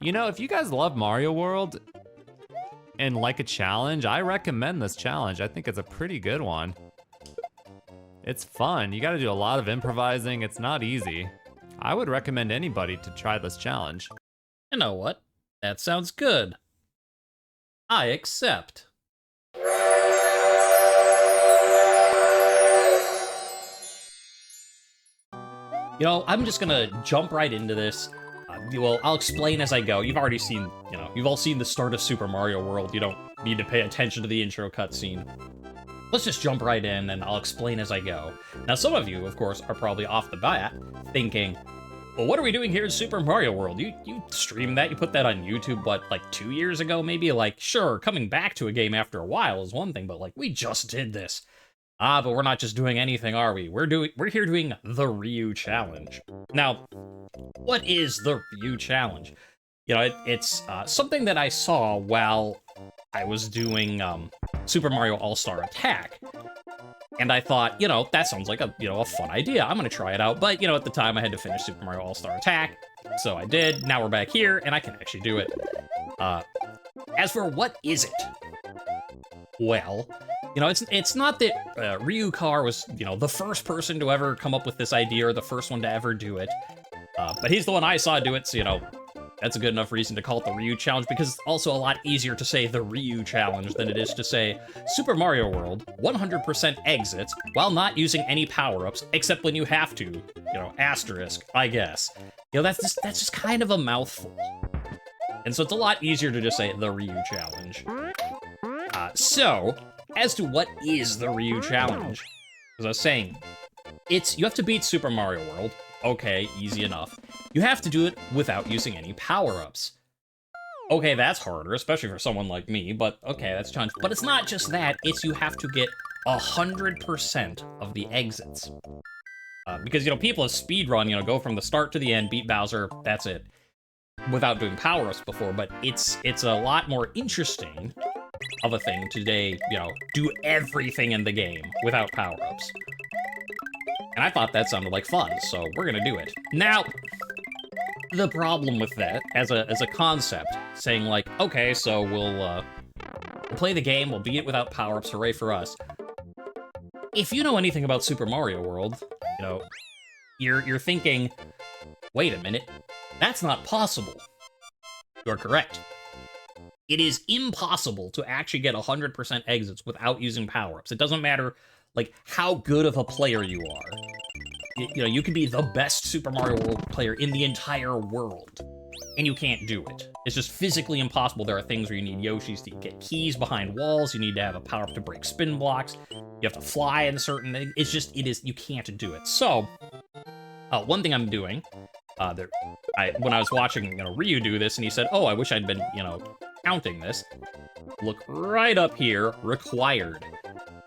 You know, if you guys love Mario World and like a challenge, I recommend this challenge. I think it's a pretty good one. It's fun. You gotta do a lot of improvising. It's not easy. I would recommend anybody to try this challenge. You know what? That sounds good. I accept. You know, I'm just gonna jump right into this. Well, I'll explain as I go. You've already seen, you've all seen the start of Super Mario World. You don't need to pay attention to the intro cutscene. Let's just jump right in, and I'll explain as I go. Now, some of you, of course, are probably off the bat thinking, well, what are we doing here in Super Mario World? You streamed that, you put that on YouTube, what, like 2 years ago, maybe? Like, sure, coming back to a game after a while is one thing, but like, we just did this. But we're not just doing anything, are we? We're here doing the Ryu Challenge. Now, what is the Ryu Challenge? You know, it's something that I saw while I was doing Super Mario All-Star Attack. And I thought, that sounds like a fun idea. I'm gonna try it out. But, at the time I had to finish Super Mario All-Star Attack. So I did. Now we're back here, and I can actually do it. As for what is it? Well, it's not that Ryukahr was, the first person to ever come up with this idea or the first one to ever do it. But he's the one I saw do it, so, that's a good enough reason to call it the Ryu Challenge, because it's also a lot easier to say the Ryu Challenge than it is to say Super Mario World 100% exits while not using any power-ups, except when you have to. Asterisk, I guess. That's just kind of a mouthful. And so it's a lot easier to just say the Ryu Challenge. So, as to what is the Ryu Challenge, as I was saying, you have to beat Super Mario World. Okay, easy enough. You have to do it without using any power-ups. Okay, that's harder, especially for someone like me, but okay, that's a challenge. But it's not just that, it's you have to get 100% of the exits. Because, people have speedrun, go from the start to the end, beat Bowser, that's it. Without doing power-ups before, but it's a lot more interesting of a thing today, do everything in the game without power-ups. And I thought that sounded like fun, so we're gonna do it. Now, the problem with that, as a concept, saying like, okay, so we'll play the game, we'll beat it without power-ups, hooray for us. If you know anything about Super Mario World, you're thinking, wait a minute, that's not possible. You're correct. It is impossible to actually get 100% exits without using power-ups. It doesn't matter, like, how good of a player you are. You can be the best Super Mario World player in the entire world, and you can't do it. It's just physically impossible. There are things where you need Yoshis to get keys behind walls, you need to have a power-up to break spin blocks, you have to fly in certain things. You can't do it. So, one thing I'm doing, when I was watching, Ryu do this, and he said, oh, I wish I'd been, counting this, look right up here, required.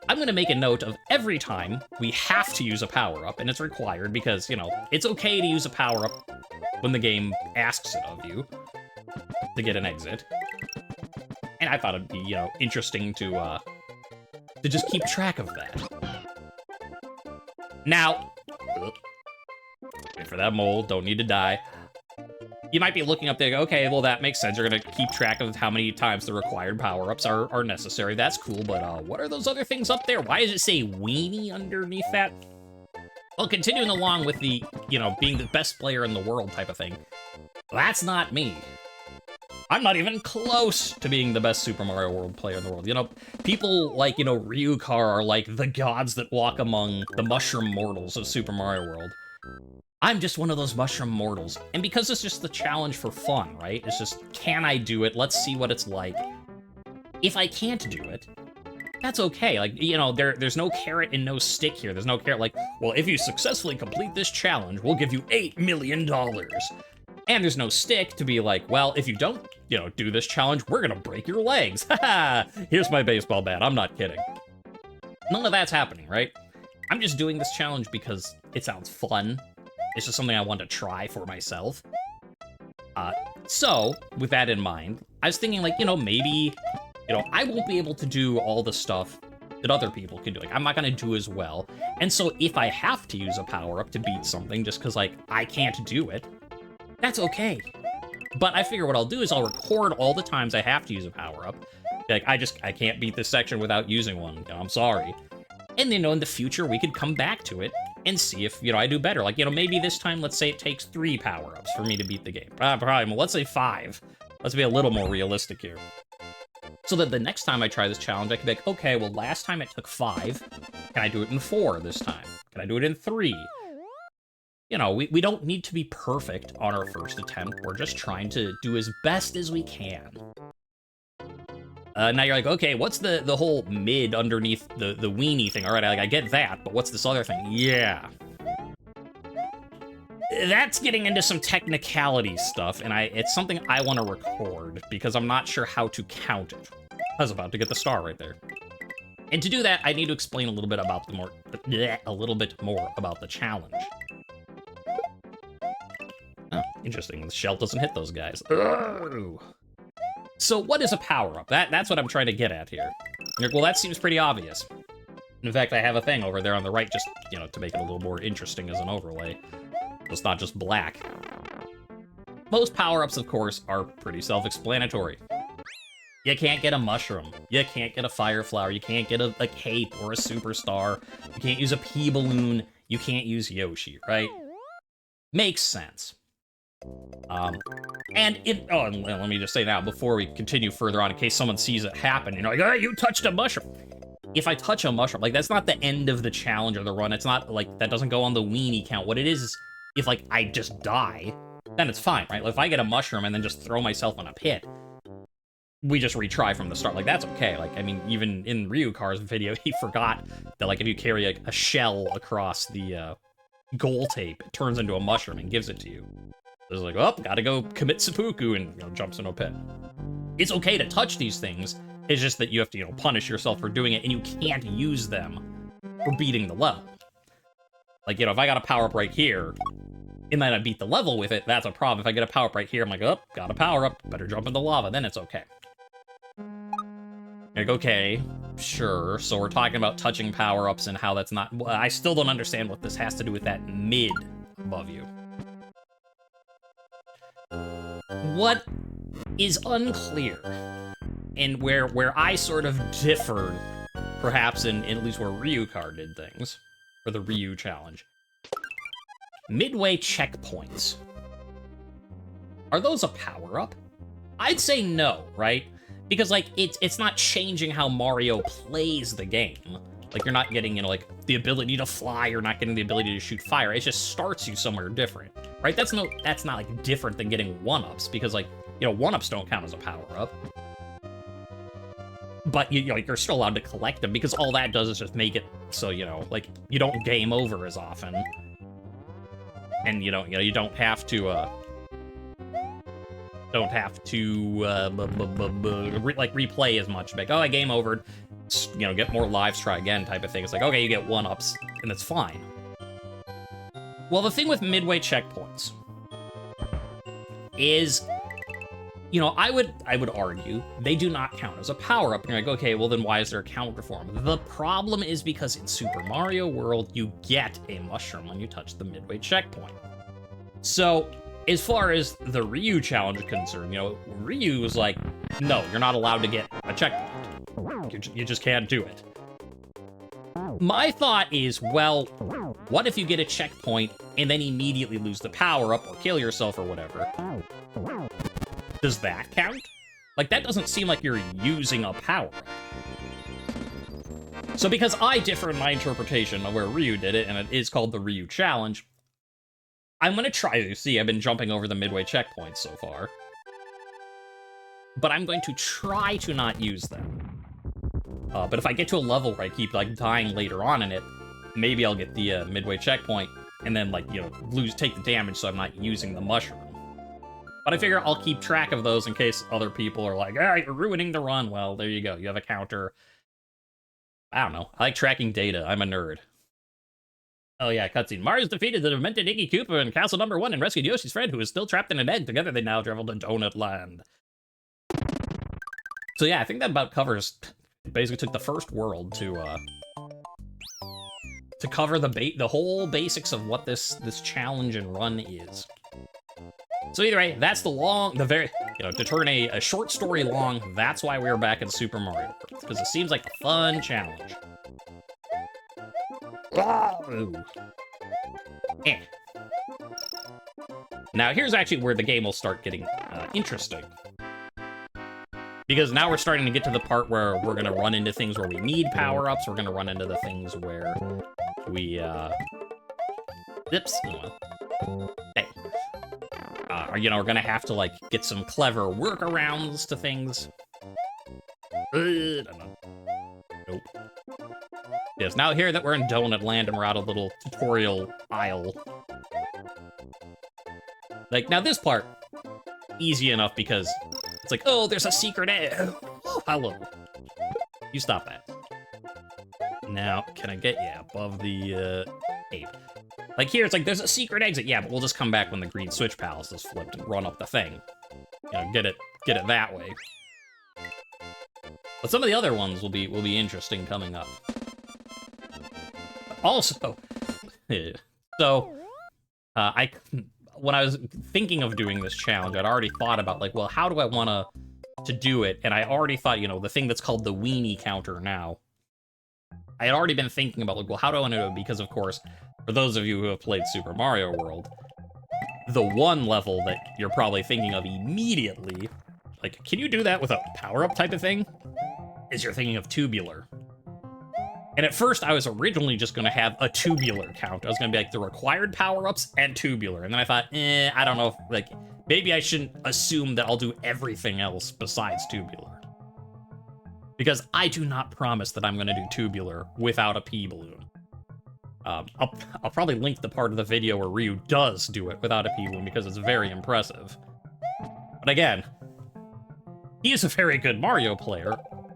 I'm gonna make a note of every time we have to use a power-up, and it's required because, it's okay to use a power-up when the game asks it of you to get an exit. And I thought it'd be, interesting to just keep track of that. Now, wait for that mole, don't need to die. You might be looking up there, okay, well, that makes sense. You're gonna keep track of how many times the required power-ups are necessary. That's cool, but what are those other things up there? Why does it say weenie underneath that? Well, continuing along with the, being the best player in the world type of thing, that's not me. I'm not even close to being the best Super Mario World player in the world. People like, Ryukahr are like the gods that walk among the mushroom mortals of Super Mario World. I'm just one of those mushroom mortals. And because it's just the challenge for fun, right? It's just, can I do it? Let's see what it's like. If I can't do it, that's okay. Like, there's no carrot and no stick here. There's no carrot like, well, if you successfully complete this challenge, we'll give you $8 million. And there's no stick to be like, well, if you don't, do this challenge, we're gonna break your legs. Haha, here's my baseball bat. I'm not kidding. None of that's happening, right? I'm just doing this challenge because it sounds fun. It's just something I want to try for myself. So, with that in mind, I was thinking, like, maybe, I won't be able to do all the stuff that other people can do. Like, I'm not gonna do as well. And so, if I have to use a power-up to beat something just because, like, I can't do it, that's okay. But I figure what I'll do is I'll record all the times I have to use a power-up. Like, I can't beat this section without using one. You know, I'm sorry. And, you know, in the future, we could come back to it and see if, you know, I do better. Like, you know, maybe this time, let's say it takes 3 power-ups for me to beat the game. Probably, well, let's say 5. Let's be a little more realistic here. So that the next time I try this challenge, I can be like, okay, well, last time it took 5. Can I do it in 4 this time? Can I do it in 3? You know, we don't need to be perfect on our first attempt. We're just trying to do as best as we can. Now you're like, okay, what's the whole mid underneath the weenie thing? All right, I get that, but what's this other thing? Yeah. That's getting into some technicality stuff, and it's something I want to record, because I'm not sure how to count it. I was about to get the star right there. And to do that, I need to explain a little bit about more about the challenge. Oh, interesting. The shell doesn't hit those guys. Ugh. So what is a power-up? That's what I'm trying to get at here. You're like, well, that seems pretty obvious. In fact, I have a thing over there on the right just, you know, to make it a little more interesting as an overlay. It's not just black. Most power-ups, of course, are pretty self-explanatory. You can't get a mushroom. You can't get a fire flower. You can't get a cape or a superstar. You can't use a pea balloon. You can't use Yoshi, right? Makes sense. And let me just say now, before we continue further on, in case someone sees it happen, you know, like, oh, you touched a mushroom. If I touch a mushroom, like, that's not the end of the challenge or the run. It's not, like, that doesn't go on the weenie count. What it is if, like, I just die, then it's fine, right? Like, if I get a mushroom and then just throw myself in a pit, we just retry from the start. Like, that's okay. Like, I mean, even in Ryukahr's video, he forgot that, like, if you carry a shell across the goal tape, it turns into a mushroom and gives it to you. It's like, oh, gotta go commit seppuku, and, you know, jumps into a pit. It's okay to touch these things. It's just that you have to, you know, punish yourself for doing it, and you can't use them for beating the level. Like, you know, if I got a power-up right here, and then I beat the level with it, that's a problem. If I get a power-up right here, I'm like, oh, got a power-up, better jump in the lava, then it's okay. Like, okay, sure, so we're talking about touching power-ups and how that's not... Well, I still don't understand what this has to do with that mid above you. What is unclear, and where I sort of differ, perhaps in at least where Ryukahr did things, for the Ryu challenge. Midway checkpoints. Are those a power-up? I'd say no, right? Because, like, it's not changing how Mario plays the game. Like, you're not getting, you know, like, the ability to fly, you're not getting the ability to shoot fire. It just starts you somewhere different, right? That's not, like, different than getting 1-ups, because, like, you know, 1-ups don't count as a power-up. But, you know, you're still allowed to collect them, because all that does is just make it so, you know, like, you don't game over as often. And, you don't have to, like, replay as much. Like, oh, I game overed. You know, get more lives, try again type of thing. It's like, okay, you get 1-ups, and it's fine. Well, the thing with midway checkpoints is, you know, I would argue they do not count as a power-up. And you're like, okay, well then why is there a counter for them? The problem is because in Super Mario World, you get a mushroom when you touch the midway checkpoint. So, as far as the Ryu challenge is concerned, you know, Ryu was like, no, you're not allowed to get a checkpoint. You just can't do it. My thought is, well, what if you get a checkpoint and then immediately lose the power-up or kill yourself or whatever? Does that count? Like, that doesn't seem like you're using a power-up. So because I differ in my interpretation of where Ryu did it, and it is called the Ryu Challenge, I'm gonna try to see. I've been jumping over the midway checkpoints so far. But I'm going to try to not use them. But if I get to a level where I keep, like, dying later on in it, maybe I'll get the midway checkpoint, and then, like, you know, take the damage so I'm not using the mushroom. But I figure I'll keep track of those in case other people are like, ah, you're ruining the run. Well, there you go. You have a counter. I don't know. I like tracking data. I'm a nerd. Oh yeah, cutscene. Mario's defeated the demented Iggy Koopa in Castle Number 1 and rescued Yoshi's friend, who is still trapped in an egg. Together they now travel to Donut Land. So yeah, I think that about covers... It basically took the first world to cover the whole basics of what this challenge and run is. So either way, that's to turn a short story long, that's why we're back in Super Mario World, because it seems like a fun challenge. Ooh. Eh. Now, here's actually where the game will start getting interesting. Because now we're starting to get to the part where we're going to run into things where we need power-ups, we're going to run into the things where we, oops, hey. We're gonna have to, like, get some clever workarounds to things. Nope. Yes, now here that we're in Donut Land and we're out a little tutorial aisle. Like, now this part, easy enough because it's like, oh, there's a secret egg. Oh, hello. You stop that. Now, can I get you above the, ape? Like here, it's like, there's a secret exit. Yeah, but we'll just come back when the green switch palace is flipped and run up the thing. Get it that way. But some of the other ones will be interesting coming up. Also, when I was thinking of doing this challenge, I'd already thought about, like, well, how do I want to do it? And I already thought, the thing that's called the weenie counter now. I had already been thinking about, like, well, how do I want to do it? Because, of course, for those of you who have played Super Mario World, the one level that you're probably thinking of immediately, like, can you do that with a power-up type of thing? Is you're thinking of tubular. And at first, I was originally just going to have a tubular count. I was going to be like, the required power-ups and tubular. And then I thought, I don't know, maybe I shouldn't assume that I'll do everything else besides tubular. Because I do not promise that I'm going to do tubular without a pea balloon. I'll probably link the part of the video where Ryu does do it without a pea balloon because it's very impressive. But again, he is a very good Mario player.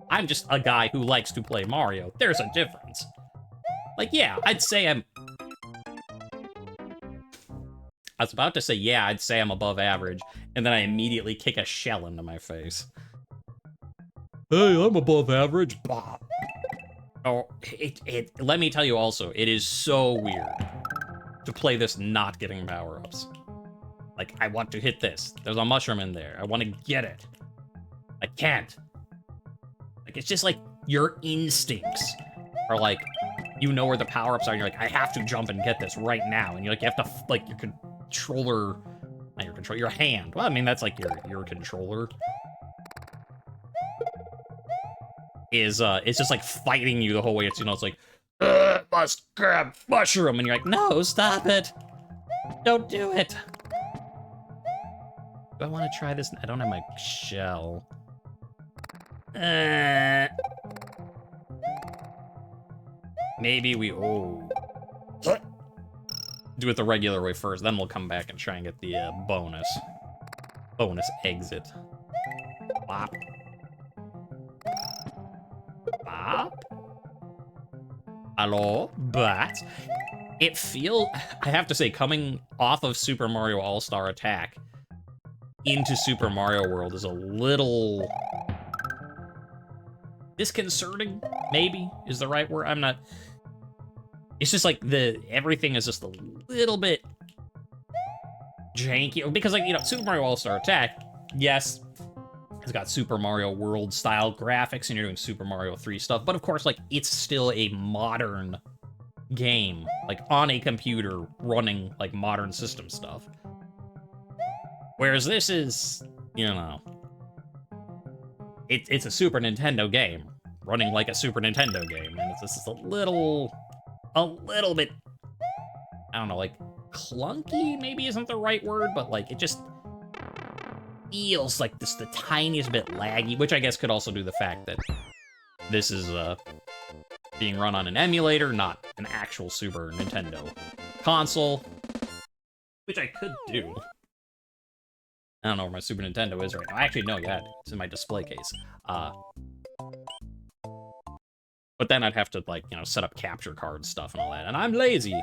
I'm just a guy who likes to play Mario. There's a difference. Like, yeah, I'd say I'm... I was about to say, yeah, I'd say I'm above average, and then I immediately kick a shell into my face. Hey, I'm above average. Bah. Oh, let me tell you also, it is so weird to play this not getting power-ups. Like, I want to hit this. There's a mushroom in there. I want to get it. I can't. Like, it's just like your instincts are like, you know where the power-ups are, and you're like, I have to jump and get this right now. And you're like, you have to, like, your controller, not your controller, your hand. Well, I mean, that's like your controller. It's just like fighting you the whole way. It's, it's like, must grab mushroom. And you're like, no, stop it. Don't do it. Do I want to try this? I don't have my shell. Maybe we, do it the regular way first, then we'll come back and try and get the bonus exit. Bop. Bop. Hello, but I have to say, coming off of Super Mario All-Star Attack into Super Mario World is a little disconcerting, maybe, is the right word. I'm not... It's just like everything is just a little bit janky. Because, like, Super Mario All-Star Attack, yes, it's got Super Mario World style graphics and you're doing Super Mario 3 stuff, but of course, like, it's still a modern game, like, on a computer running, like, modern system stuff. Whereas this is, it's a Super Nintendo game running like a Super Nintendo game, and it's just a little bit, I don't know, like, clunky maybe isn't the right word, but, like, it just feels like the tiniest bit laggy, which I guess could also do the fact that this is being run on an emulator, not an actual Super Nintendo console, which I could do. I don't know where my Super Nintendo is right now. Actually, no, yeah, it's in my display case. But then I'd have to, like, set up capture card stuff and all that, and I'm lazy.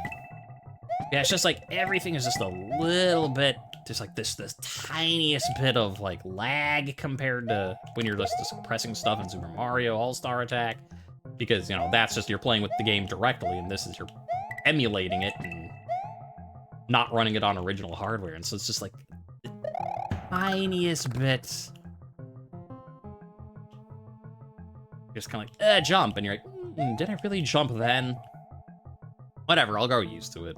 Yeah, it's just like everything is just a little bit, just like this tiniest bit of, like, lag compared to when you're just pressing stuff in Super Mario All-Star Attack. Because, that's just you're playing with the game directly, and this is you're emulating it and not running it on original hardware. And so it's just like, tiniest bit. Just kind of like, jump, and you're like, did I really jump then? Whatever, I'll grow used to it.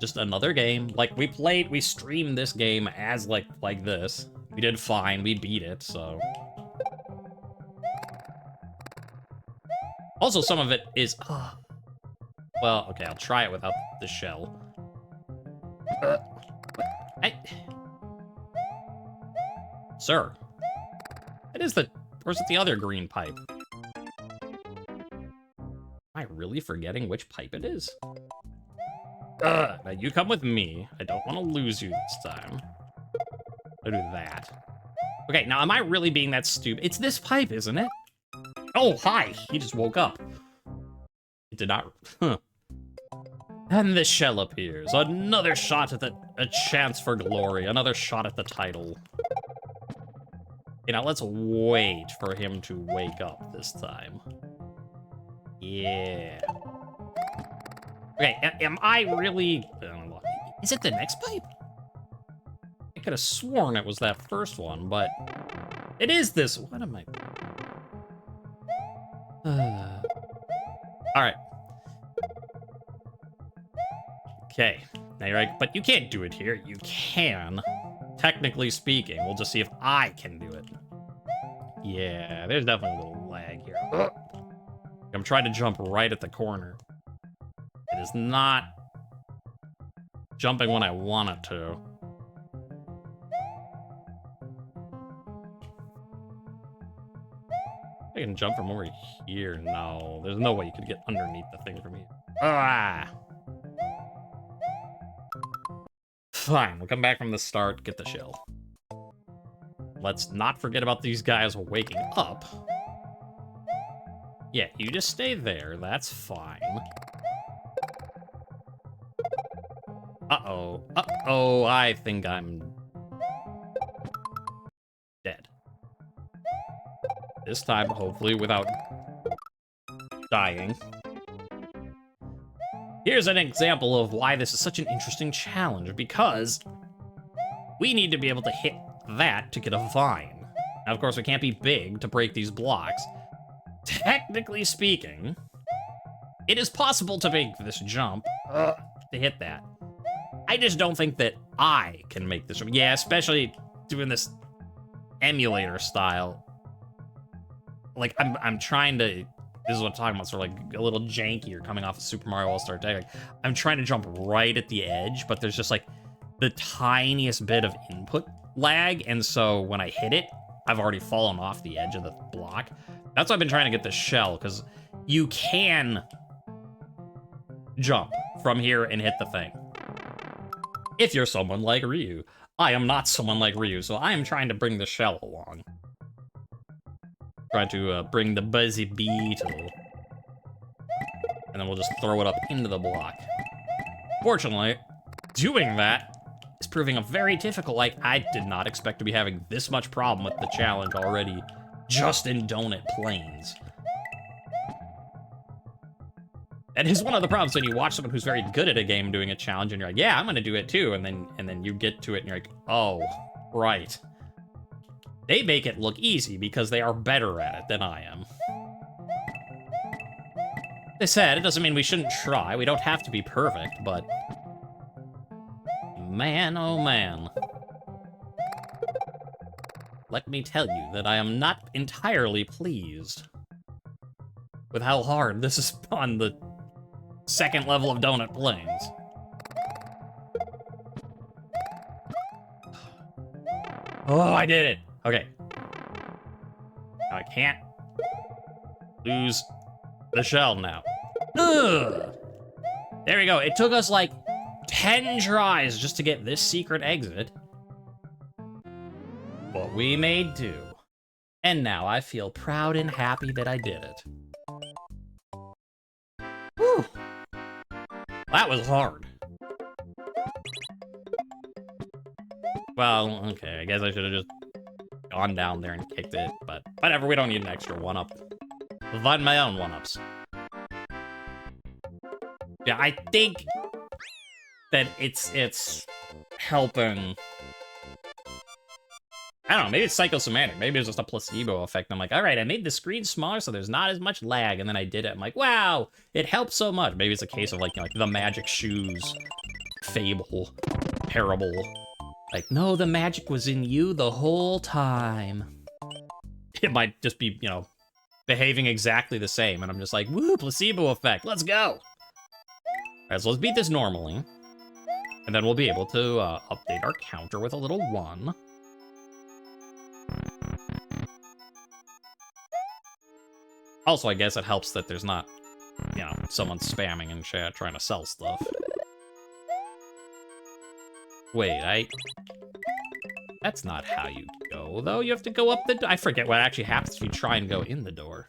Just another game. Like, we streamed this game as, like this. We did fine, we beat it, so... Also, some of it is... well, okay, I'll try it without the shell. Sir. It is the... Or is it the other green pipe? Am I really forgetting which pipe it is? Now you come with me. I don't want to lose you this time. I'll do that. Okay, now am I really being that stupid? It's this pipe, isn't it? Oh, hi! He just woke up. It did not... Huh. And this shell appears. Another shot at a chance for glory. Another shot at the title. Okay, now let's wait for him to wake up this time. Yeah. Okay, am I really... Is it the next pipe? I could have sworn it was that first one, but... It is this... What am I... Alright. Okay. Now you're like, but you can't do it here. You can. Technically speaking. We'll just see if I can do it. Yeah, there's definitely a little lag here. Ugh. I'm trying to jump right at the corner. It is not jumping when I want it to. I can jump from over here. No, there's no way you could get underneath the thing from here. Ah! Fine, we'll come back from the start, get the shell. Let's not forget about these guys waking up. Yeah, you just stay there, that's fine. Uh-oh, uh-oh, I think I'm dead. This time, hopefully, without dying. Here's an example of why this is such an interesting challenge, because we need to be able to hit that to get a vine. Now, of course, we can't be big to break these blocks. Technically speaking, it is possible to make this jump to hit that. I just don't think that I can make this jump. Yeah, especially doing this emulator style. Like, I'm trying to... This is what I'm talking about, sort of like a little janky or coming off of Super Mario All-Star Deck. Like, I'm trying to jump right at the edge, but there's just like the tiniest bit of input lag, and so when I hit it, I've already fallen off the edge of the block. That's why I've been trying to get the shell, because you can jump from here and hit the thing. If you're someone like Ryu. I am not someone like Ryu, so I am trying to bring the shell along. Try to bring the buzzy beetle. And then we'll just throw it up into the block. Fortunately, doing that is proving very difficult. Like, I did not expect to be having this much problem with the challenge already, just in Donut Plains. That is one of the problems when you watch someone who's very good at a game doing a challenge, and you're like, yeah, I'm gonna do it too, and then you get to it and you're like, oh, right. They make it look easy because they are better at it than I am. They said, it doesn't mean we shouldn't try. We don't have to be perfect, but... Man, oh man. Let me tell you that I am not entirely pleased with how hard this is on the second level of Donut Plains. Oh, I did it! Okay. Now I can't lose the shell now. Ugh. There we go. It took us like 10 tries just to get this secret exit. But we made do. And now I feel proud and happy that I did it. Whew. That was hard. Well, okay, I guess I should have just gone down there and kicked it, but whatever, we don't need an extra one-up. I'll find my own one-ups. Yeah, I think that it's helping I don't know, maybe it's psychosomatic. Maybe it's just a placebo effect. I'm like, all right, I made the screen smaller so there's not as much lag. And then I did it. I'm like, wow, it helps so much. Maybe it's a case of like, you know, like the magic shoes fable, parable. Like, no, the magic was in you the whole time. It might just be, you know, behaving exactly the same. And I'm just like, woo, placebo effect, let's go. All right, so let's beat this normally. And then we'll be able to update our counter with a little 1. Also, I guess it helps that there's not, you know, someone spamming in chat trying to sell stuff. Wait, that's not how you go, though. You have to go up the I forget what actually happens if you try and go in the door.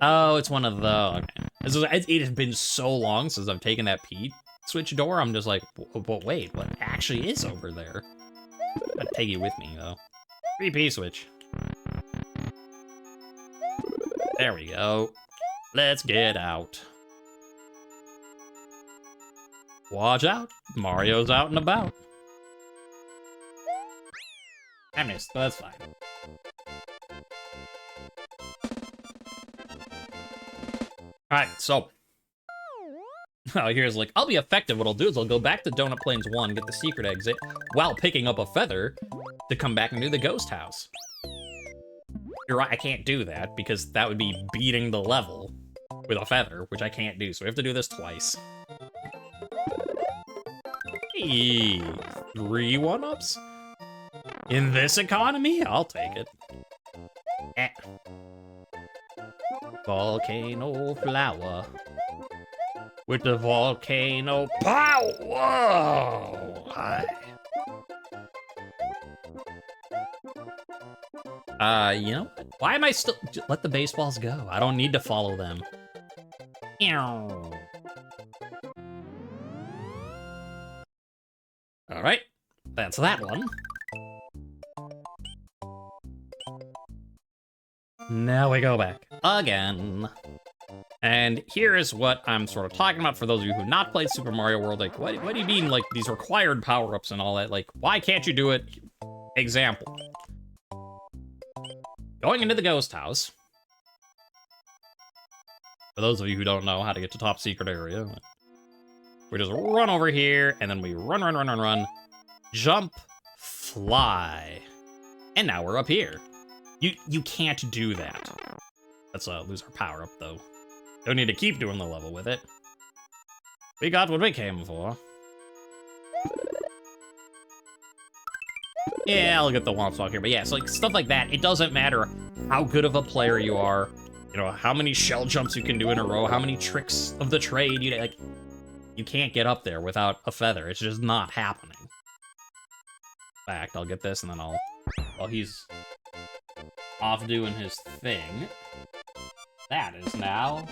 Oh, it's one of the... Okay. It has been so long since I've taken that P-switch door, I'm just like, but wait, what actually is over there? I'm gonna take you with me, though. Free P-switch. There we go. Let's get out. Watch out. Mario's out and about. I missed, but that's fine. Alright, so... Oh, here's like, I'll be effective. What I'll do is I'll go back to Donut Plains 1, get the secret exit, while picking up a feather to come back and do the ghost house. You're right, I can't do that, because that would be beating the level with a feather, which I can't do, so we have to do this twice. Hey, 3 1-ups? In this economy? I'll take it. Eh. Volcano flower. With the volcano power! Whoa! Hi. You know what? Why am I still... Let the baseballs go. I don't need to follow them. Ew. Alright. That's that one. Now we go back. Again. And here is what I'm sort of talking about for those of you who have not played Super Mario World. Like, what do you mean, like, these required power-ups and all that? Like, why can't you do it? Example. Going into the ghost house. For those of you who don't know how to get to top secret area, we just run over here, and then we run, jump, fly. And now we're up here. You can't do that. Let's lose our power-up, though. Don't need to keep doing the level with it. We got what we came for. Yeah, I'll get the one-up talk here, but yeah, so like stuff like that. It doesn't matter how good of a player you are, you know, how many shell jumps you can do in a row, how many tricks of the trade you can't get up there without a feather. It's just not happening. In fact, I'll get this and then while he's off doing his thing. That is now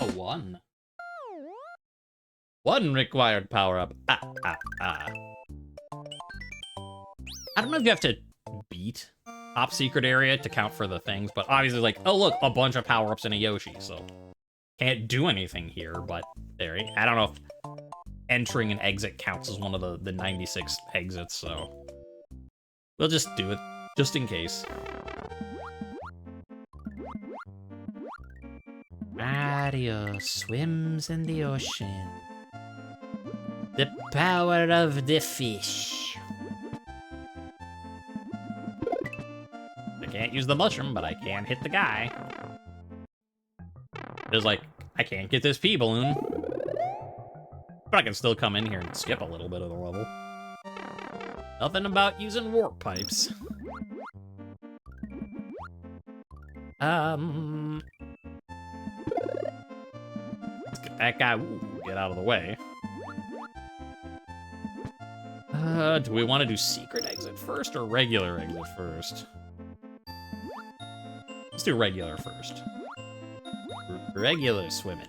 a 1. 1 required power-up. I don't know if you have to beat top secret area to count for the things, but obviously like, oh look, a bunch of power-ups and a Yoshi, so can't do anything here, but there. I don't know if entering an exit counts as one of the 96 exits, so we'll just do it, just in case. Mario swims in the ocean. The power of the fish. I can't use the mushroom, but I can hit the guy. There's like, I can't get this P-balloon. But I can still come in here and skip a little bit of the level. Nothing about using warp pipes. Let's get that guy, get out of the way. Do we want to do secret exit first or regular exit first? Let's do regular first. Regular swimming.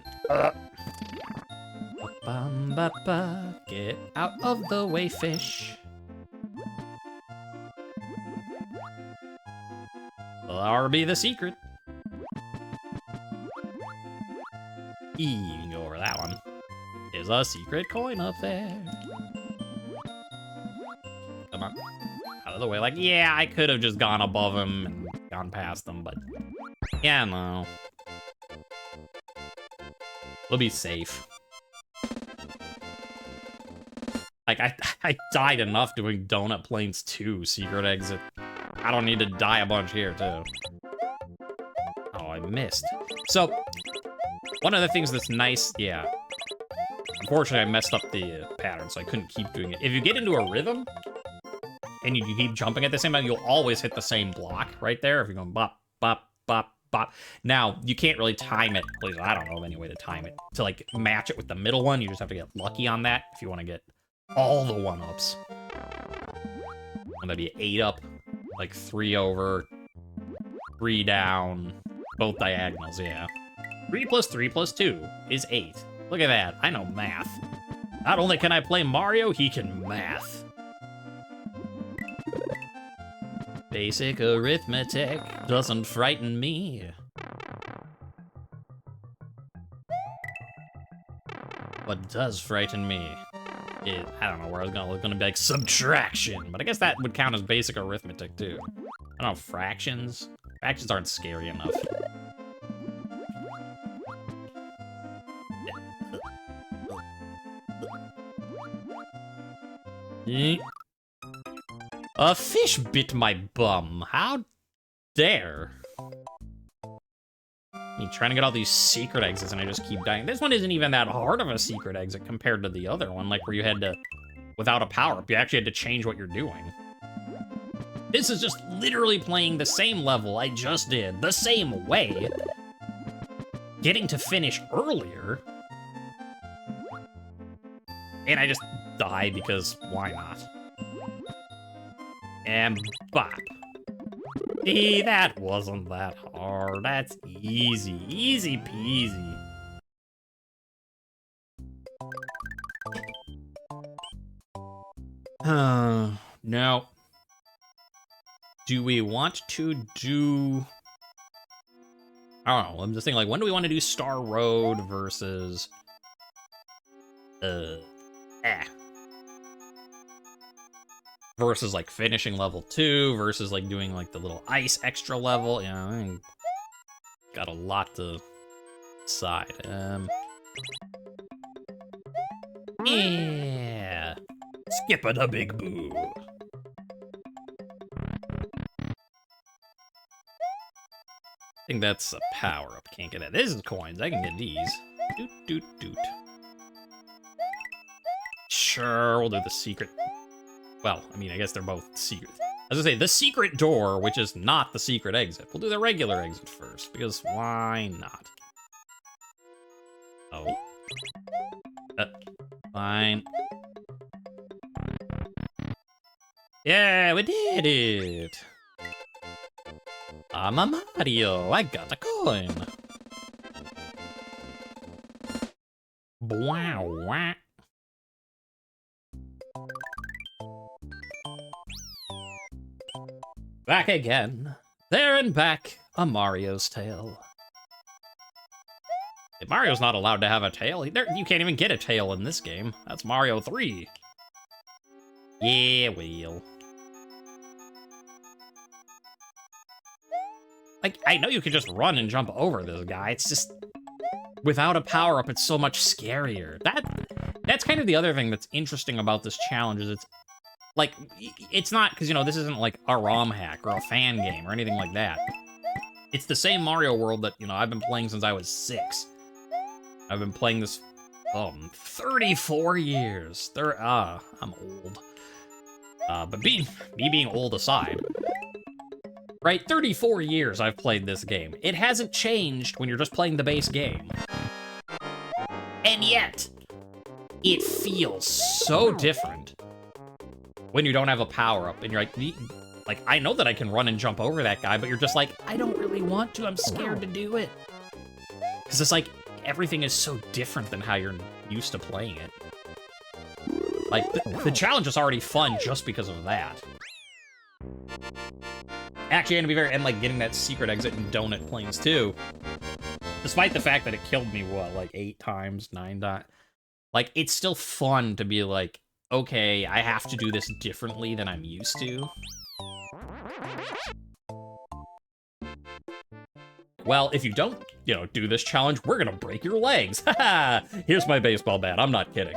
Get out of the way, fish. That'll be the secret. You can go over that one. There's a secret coin up there. Come on. Out of the way. Like, yeah, I could have just gone above him and gone past him, but yeah, no. We'll be safe. Like, I died enough doing Donut Plains 2 Secret Exit. I don't need to die a bunch here, too. Oh, I missed. So, one of the things that's nice, yeah. Unfortunately, I messed up the pattern, so I couldn't keep doing it. If you get into a rhythm, and you keep jumping at the same time, you'll always hit the same block right there. If you're going bop, bop, bop, bop. Now, you can't really time it. At least I don't know of any way to time it. To, like, match it with the middle one, you just have to get lucky on that if you want to get all the 1-ups. And that'd be 8 up, like 3 over, 3 down, both diagonals, yeah. 3 plus 3 plus 2 is 8. Look at that, I know math. Not only can I play Mario, he can math. Basic arithmetic doesn't frighten me. What does frighten me is, I don't know where I was gonna be like subtraction, but I guess that would count as basic arithmetic too. I don't know, fractions? Fractions aren't scary enough. A fish bit my bum. How dare? Me trying to get all these secret exits and I just keep dying. This one isn't even that hard of a secret exit compared to the other one, like where you had to, without a power-up, you actually had to change what you're doing. This is just literally playing the same level I just did, the same way. Getting to finish earlier. And I just die because why not? And bop. See, that wasn't that hard. That's easy. Easy peasy. Now, do we want to do... I don't know, I'm just thinking, like, when do we want to do Star Road versus... Versus, like, finishing level 2, versus, like, doing, like, the little ice extra level. You know, I got a lot to decide. Yeah. Skip it a big boo. I think that's a power-up. Can't get that. This is coins. I can get these. Doot, doot, doot. Sure, we'll do the secret. Well, I mean, I guess they're both secret. I was gonna say, the secret door, which is not the secret exit. We'll do the regular exit first, because why not? Oh. Fine. Yeah, we did it! I'm a Mario, I got a coin! Wow. Back again. There and back, a Mario's tail. If Mario's not allowed to have a tail, you can't even get a tail in this game. That's Mario 3. Yeah, well. Like, I know you can just run and jump over this guy. It's just, without a power-up, it's so much scarier. That's kind of the other thing that's interesting about this challenge, is it's, like, it's not, because, you know, this isn't like a ROM hack or a fan game or anything like that. It's the same Mario world that, you know, I've been playing since I was 6. I've been playing this, 34 years. I'm old. But me being old aside, right, 34 years I've played this game. It hasn't changed when you're just playing the base game. And yet, it feels so different when you don't have a power-up, and you're like, I know that I can run and jump over that guy, but you're just like, I don't really want to, I'm scared to do it. Because it's like, everything is so different than how you're used to playing it. Like, the challenge is already fun just because of that. Actually, and to be fair, and like getting that secret exit in Donut Plains too, despite the fact that it killed me, what, like 8 times, 9 times? Like, it's still fun to be like, okay, I have to do this differently than I'm used to. Well, if you don't, do this challenge, we're gonna break your legs. Haha! Here's my baseball bat. I'm not kidding.